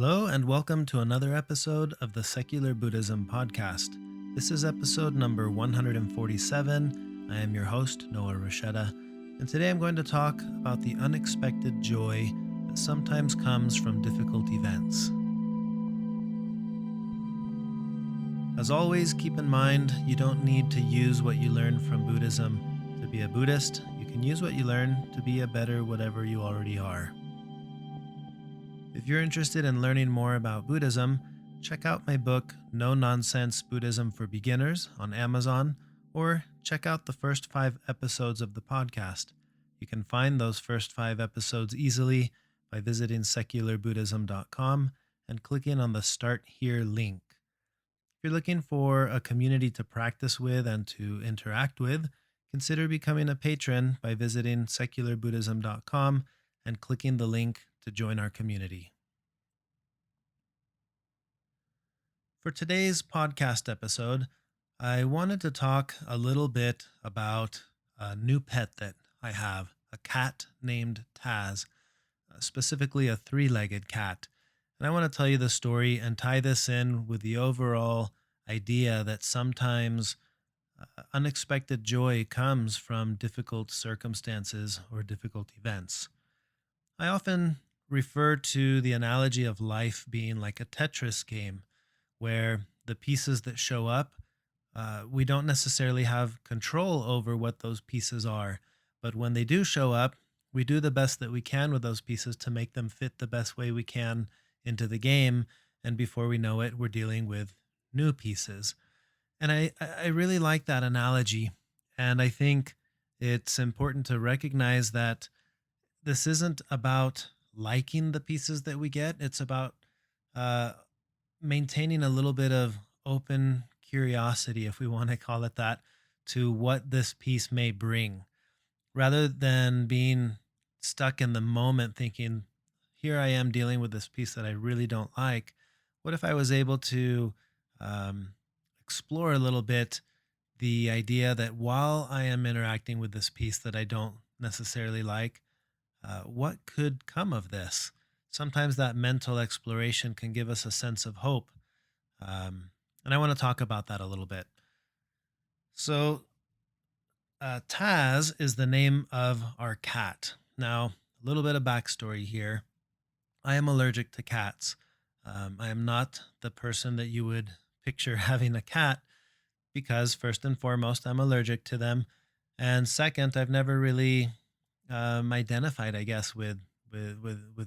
Hello, and welcome to another episode of the Secular Buddhism Podcast. This is episode number 147. I am your host, Noah Rochetta, and today I'm going to talk about the unexpected joy that sometimes comes from difficult events. As always, keep in mind you don't need to use what you learn from Buddhism to be a Buddhist. You can use what you learn to be a better whatever you already are. If you're interested in learning more about Buddhism, check out my book, No Nonsense Buddhism for Beginners, on Amazon, or check out the first 5 episodes of the podcast. You can find those first 5 episodes easily by visiting secularbuddhism.com and clicking on the Start Here link. If you're looking for a community to practice with and to interact with, consider becoming a patron by visiting secularbuddhism.com and clicking the link to join our community. For today's podcast episode, I wanted to talk a little bit about a new pet that I have, a cat named Taz, specifically a 3-legged cat. And I want to tell you the story and tie this in with the overall idea that sometimes unexpected joy comes from difficult circumstances or difficult events. I often refer to the analogy of life being like a Tetris game, where the pieces that show up, we don't necessarily have control over what those pieces are. But when they do show up, we do the best that we can with those pieces to make them fit the best way we can into the game. And before we know it, we're dealing with new pieces. And I really like that analogy. And I think it's important to recognize that this isn't about liking the pieces that we get. It's about maintaining a little bit of open curiosity, if we want to call it that, to what this piece may bring, rather than being stuck in the moment thinking, here I am dealing with this piece that I really don't like. What if I was able to explore a little bit the idea that while I am interacting with this piece that I don't necessarily like, what could come of this? Sometimes that mental exploration can give us a sense of hope. And I want to talk about that a little bit. So, Taz is the name of our cat. Now, a little bit of backstory here. I am allergic to cats. I am not the person that you would picture having a cat because, first and foremost, I'm allergic to them. And second, I've never really identified, I guess, with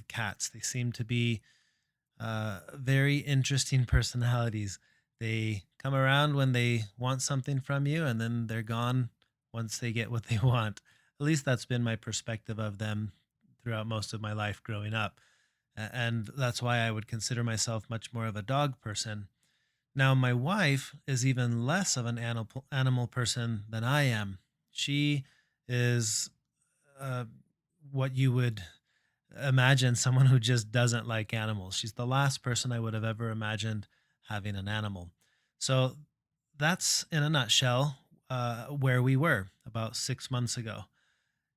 cats. They seem to be very interesting personalities. They come around when they want something from you, and then they're gone once they get what they want. At least that's been my perspective of them throughout most of my life growing up. And that's why I would consider myself much more of a dog person. Now, my wife is even less of an animal person than I am. She is uh, what you would imagine someone who just doesn't like animals. She's the last person I would have ever imagined having an animal. So that's in a nutshell where we were about 6 months ago.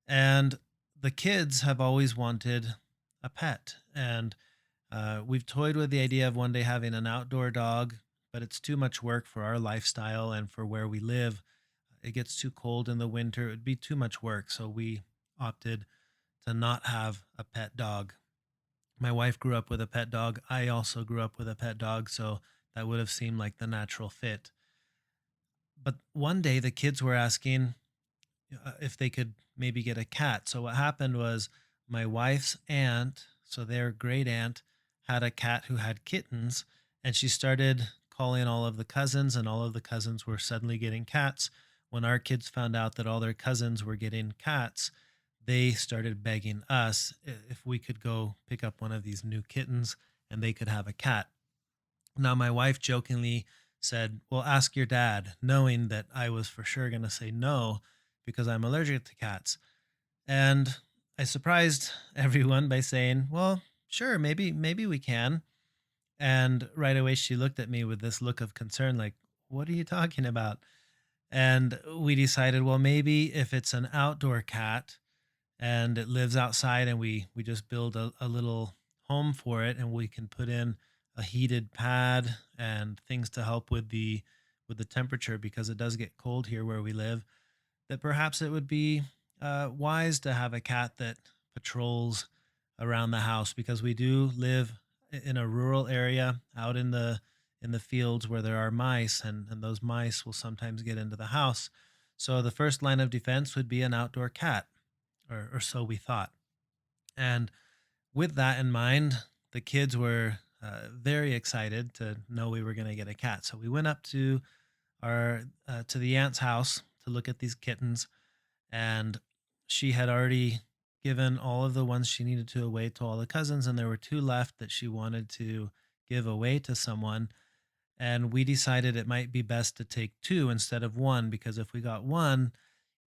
And the kids have always wanted a pet. And we've toyed with the idea of one day having an outdoor dog, but it's too much work for our lifestyle and for where we live. It gets too cold in the winter. It would be too much work. So we opted to not have a pet dog. My wife grew up with a pet dog. I also grew up with a pet dog. So that would have seemed like the natural fit. But one day the kids were asking if they could maybe get a cat. So what happened was my wife's aunt, so their great aunt, had a cat who had kittens, and she started calling all of the cousins, and all of the cousins were suddenly getting cats. When our kids found out that all their cousins were getting cats, they started begging us if we could go pick up one of these new kittens and they could have a cat. Now, my wife jokingly said, well, ask your dad, knowing that I was for sure going to say no because I'm allergic to cats. And I surprised everyone by saying, well, sure, maybe we can. And right away she looked at me with this look of concern, like, what are you talking about? And we decided, well, maybe if it's an outdoor cat and it lives outside and we just build a little home for it, and we can put in a heated pad and things to help with the temperature because it does get cold here where we live, that perhaps it would be wise to have a cat that patrols around the house because we do live in a rural area out in the fields where there are mice, and those mice will sometimes get into the house. So the first line of defense would be an outdoor cat, or so we thought. And with that in mind, the kids were very excited to know we were going to get a cat. So we went up to the aunt's house to look at these kittens, and she had already given all of the ones she needed to away to all the cousins, and there were two left that she wanted to give away to someone. And we decided it might be best to take two instead of one, because if we got one,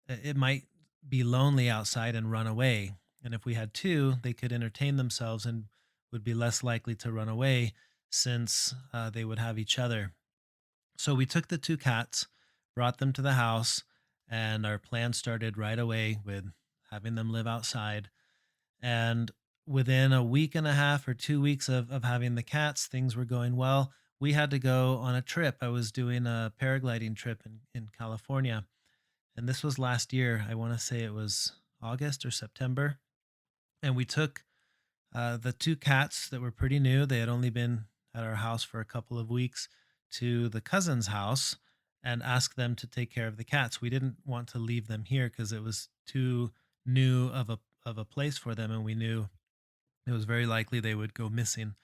it might be lonely outside and run away. And if we had two, they could entertain themselves and would be less likely to run away since they would have each other. So we took the two cats, brought them to the house, and our plan started right away with having them live outside. And within a week and a half or 2 weeks of having the cats, things were going well. We had to go on a trip. I was doing a paragliding trip in California, and this was last year. I want to say it was August or September. And we took the two cats that were pretty new, they had only been at our house for a couple of weeks, to the cousin's house and asked them to take care of the cats. We didn't want to leave them here because it was too new of a place for them, and we knew it was very likely they would go missing.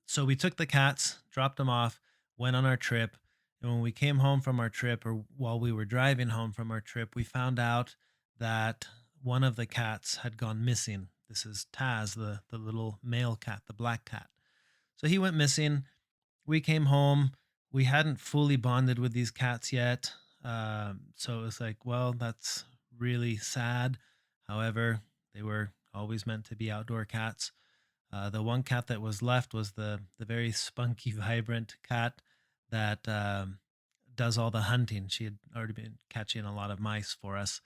So we took the cats, dropped them off, went on our trip. And when we came home from our trip, or while we were driving home from our trip, we found out that one of the cats had gone missing. This is Taz, the little male cat, the black cat. So he went missing. We came home. We hadn't fully bonded with these cats yet. So it was like, well, that's really sad. However, they were always meant to be outdoor cats. The one cat that was left was the very spunky, vibrant cat that does all the hunting. She had already been catching a lot of mice for us.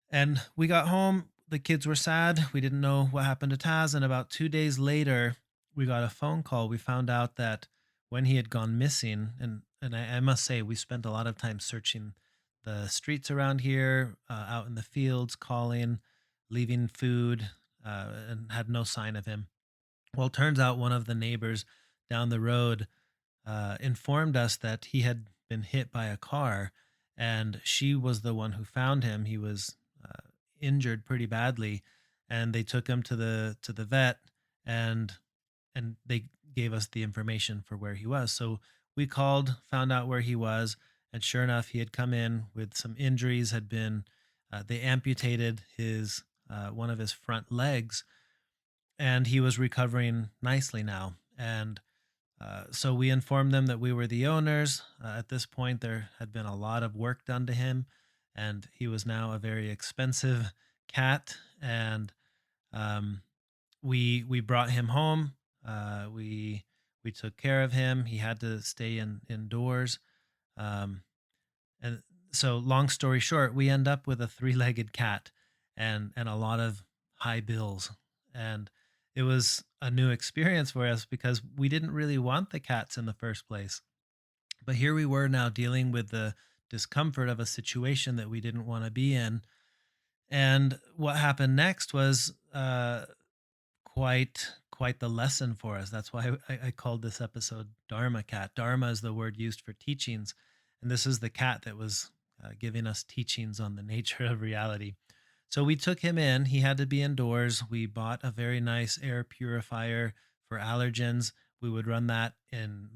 And we got home. The kids were sad. We didn't know what happened to Taz. And about 2 days later, we got a phone call. We found out that when he had gone missing, and I must say, we spent a lot of time searching the streets around here, out in the fields, calling, leaving food, and had no sign of him. Well, it turns out one of the neighbors down the road informed us that he had been hit by a car, and she was the one who found him. He was injured pretty badly, and they took him to the vet, and they gave us the information for where he was. So we called, found out where he was, and sure enough, he had come in with some injuries. Had been They amputated his one of his front legs, and he was recovering nicely now. And so we informed them that we were the owners. At this point, there had been a lot of work done to him, and he was now a very expensive cat. And um, we brought him home. We took care of him. He had to stay indoors. Um, and so, long story short, we end up with a three-legged cat and a lot of high bills. And it was a new experience for us because we didn't really want the cats in the first place. But here we were now dealing with the discomfort of a situation that we didn't want to be in. And what happened next was quite the lesson for us. That's why I called this episode Dharma Cat. Dharma is the word used for teachings, and this is the cat that was giving us teachings on the nature of reality. So we took him in. He had to be indoors. We bought a very nice air purifier for allergens. We would run that in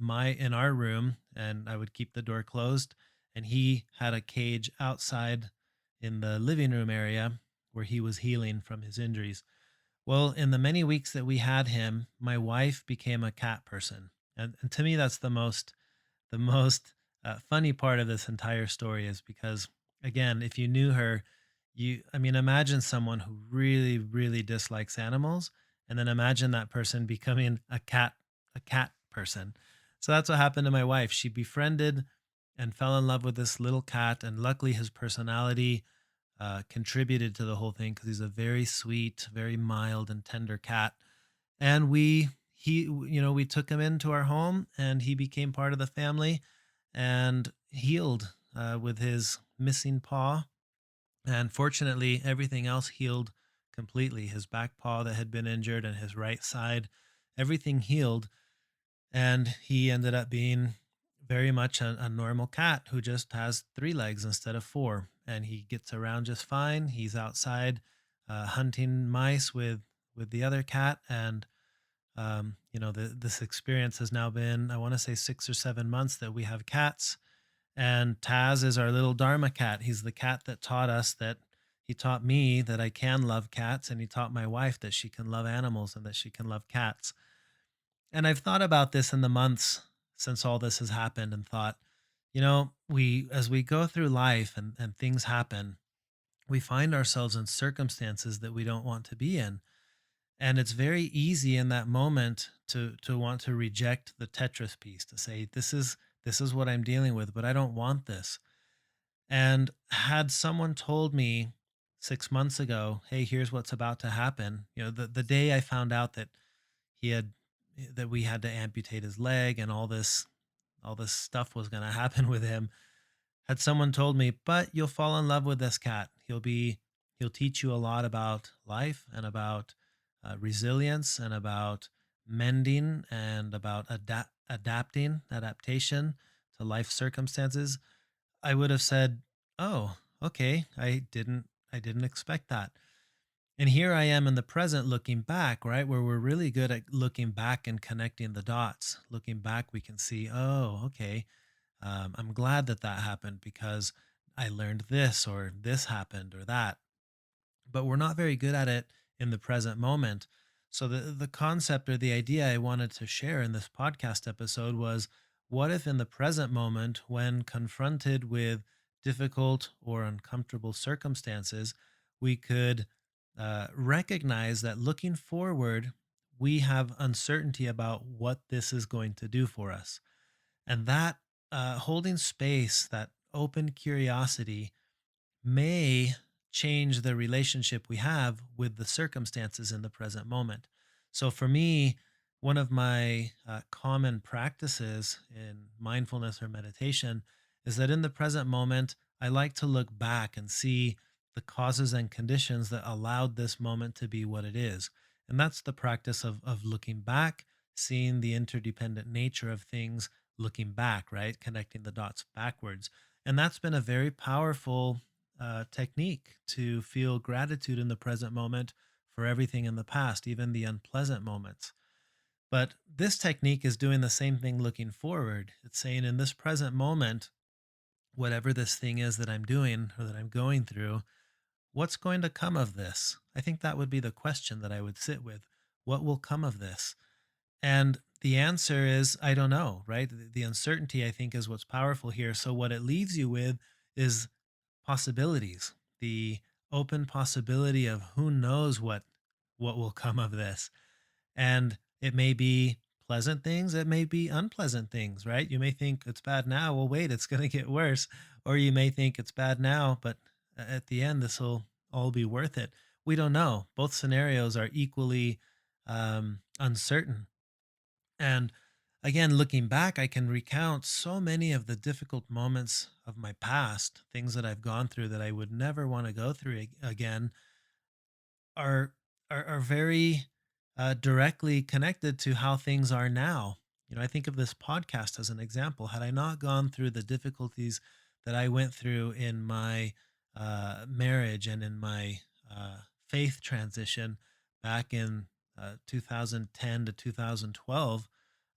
our room, and I would keep the door closed. And he had a cage outside in the living room area where he was healing from his injuries. Well, in the many weeks that we had him, my wife became a cat person. And to me, that's the most funny part of this entire story is because, again, if you knew her, I mean, imagine someone who really, really dislikes animals, and then imagine that person becoming a cat person. So that's what happened to my wife. She befriended and fell in love with this little cat, and luckily his personality contributed to the whole thing because he's a very sweet, very mild, and tender cat. And we took him into our home, and he became part of the family and healed with his missing paw. And fortunately, everything else healed completely. His back paw that had been injured and his right side, everything healed. And he ended up being very much a normal cat who just has three legs instead of four. And he gets around just fine. He's outside hunting mice with the other cat. And this experience has now been, I want to say, 6 or 7 months that we have cats. And Taz is our little Dharma cat. He's the cat that taught us that he taught me that I can love cats, and he taught my wife that she can love animals and that she can love cats. And I've thought about this in the months since all this has happened and thought, we as we go through life and things happen, we find ourselves in circumstances that we don't want to be in. And it's very easy in that moment to want to reject the Tetris piece, to say, this is what I'm dealing with, but I don't want this. And had someone told me 6 months ago, hey, here's what's about to happen, the day I found out he had that we had to amputate his leg and all this stuff was going to happen with him, had someone told me, but you'll fall in love with this cat. He'll teach you a lot about life and about resilience and about mending and about adaptation to life circumstances. I would have said, "Oh, okay. I didn't expect that." And here I am in the present looking back, right? Where we're really good at looking back and connecting the dots. Looking back, we can see, "Oh, okay. I'm glad that that happened because I learned this or this happened or that." But we're not very good at it in the present moment. So the concept or the idea I wanted to share in this podcast episode was, what if in the present moment, when confronted with difficult or uncomfortable circumstances, we could recognize that looking forward, we have uncertainty about what this is going to do for us. And that holding space, that open curiosity, may change the relationship we have with the circumstances in the present moment. So, for me, one of my common practices in mindfulness or meditation is that in the present moment, I like to look back and see the causes and conditions that allowed this moment to be what it is. And that's the practice of looking back, seeing the interdependent nature of things, looking back, right? Connecting the dots backwards. And that's been a very powerful technique to feel gratitude in the present moment for everything in the past, even the unpleasant moments. But this technique is doing the same thing looking forward. It's saying, in this present moment, whatever this thing is that I'm doing or that I'm going through, what's going to come of this? I think that would be the question that I would sit with. What will come of this? And the answer is, I don't know, right? The uncertainty, I think, is what's powerful here. So, what it leaves you with is possibilities, the open possibility of who knows what will come of this. And it may be pleasant things, it may be unpleasant things, right? You may think it's bad now, well, wait, it's going to get worse. Or you may think it's bad now, but at the end this will all be worth it. We don't know. Both scenarios are equally uncertain. And again, looking back, I can recount so many of the difficult moments of my past, things that I've gone through that I would never want to go through again, are are very directly connected to how things are now. I think of this podcast as an example. Had I not gone through the difficulties that I went through in my marriage and in my faith transition back in 2010 to 2012,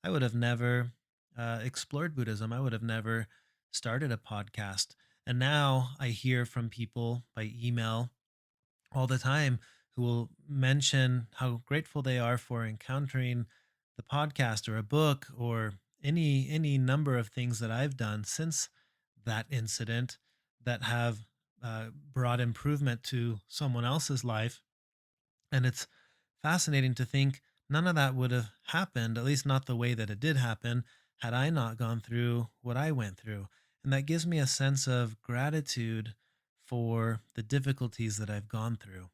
I would have never explored Buddhism. I would have never started a podcast. And now I hear from people by email all the time who will mention how grateful they are for encountering the podcast or a book or any number of things that I've done since that incident that have brought improvement to someone else's life. And it's fascinating to think none of that would have happened, at least not the way that it did happen, had I not gone through what I went through. And that gives me a sense of gratitude for the difficulties that I've gone through.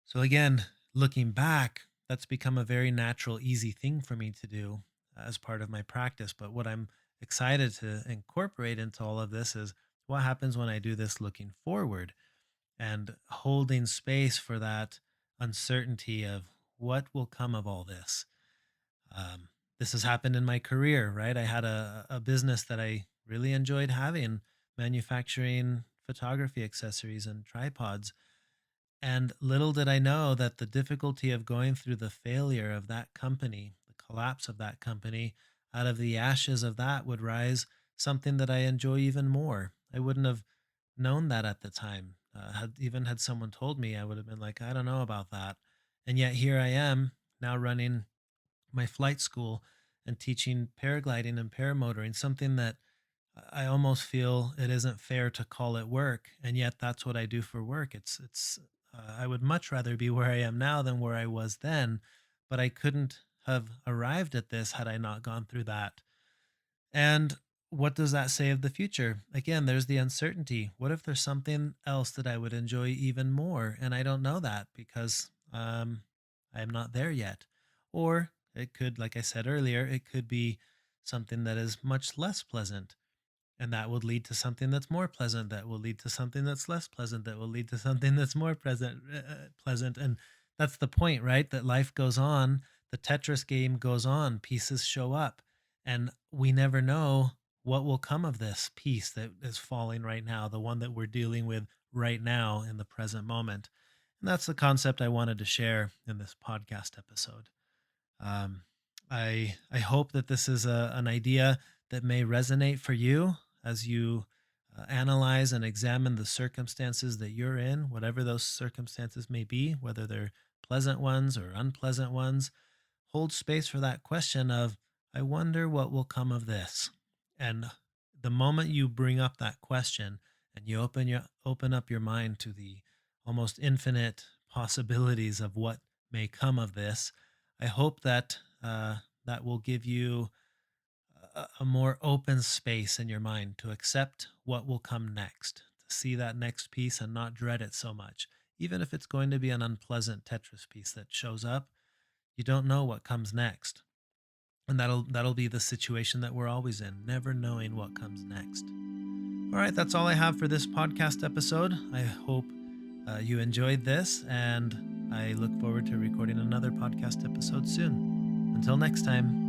So again, looking back, that's become a very natural, easy thing for me to do as part of my practice. But what I'm excited to incorporate into all of this is what happens when I do this looking forward and holding space for that uncertainty of what will come of all this. Um, this has happened in my career, right? I had a business that I really enjoyed having, manufacturing photography accessories and tripods. And little did I know that the difficulty of going through the failure of that company, the collapse of that company, out of the ashes of that would rise something that I enjoy even more. I wouldn't have known that at the time. Had someone told me, I would have been like, I don't know about that. And yet here I am now running my flight school and teaching paragliding and paramotoring, something that I almost feel it isn't fair to call it work, and yet that's what I do for work. I would much rather be where I am now than where I was then, but I couldn't have arrived at this had I not gone through that. And what does that say of the future? Again, there's the uncertainty. What if there's something else that I would enjoy even more? And I don't know that because I'm not there yet. Or it could, like I said earlier, it could be something that is much less pleasant. And that would lead to something that's more pleasant, that will lead to something that's less pleasant, that will lead to something that's more pleasant. And that's the point, right? That life goes on, the Tetris game goes on, pieces show up, and we never know what will come of this piece that is falling right now, the one that we're dealing with right now in the present moment. And that's the concept I wanted to share in this podcast episode. Um, I hope that this is an idea that may resonate for you as you analyze and examine the circumstances that you're in, whatever those circumstances may be, whether they're pleasant ones or unpleasant ones. Hold space for that question of, I wonder what will come of this. And the moment you bring up that question and you open up your mind to the almost infinite possibilities of what may come of this, I hope that that will give you a more open space in your mind to accept what will come next, to see that next piece and not dread it so much. Even if it's going to be an unpleasant Tetris piece that shows up, you don't know what comes next. And that'll be the situation that we're always in, never knowing what comes next. All right, that's all I have for this podcast episode. I hope you enjoyed this, and I look forward to recording another podcast episode soon. Until next time.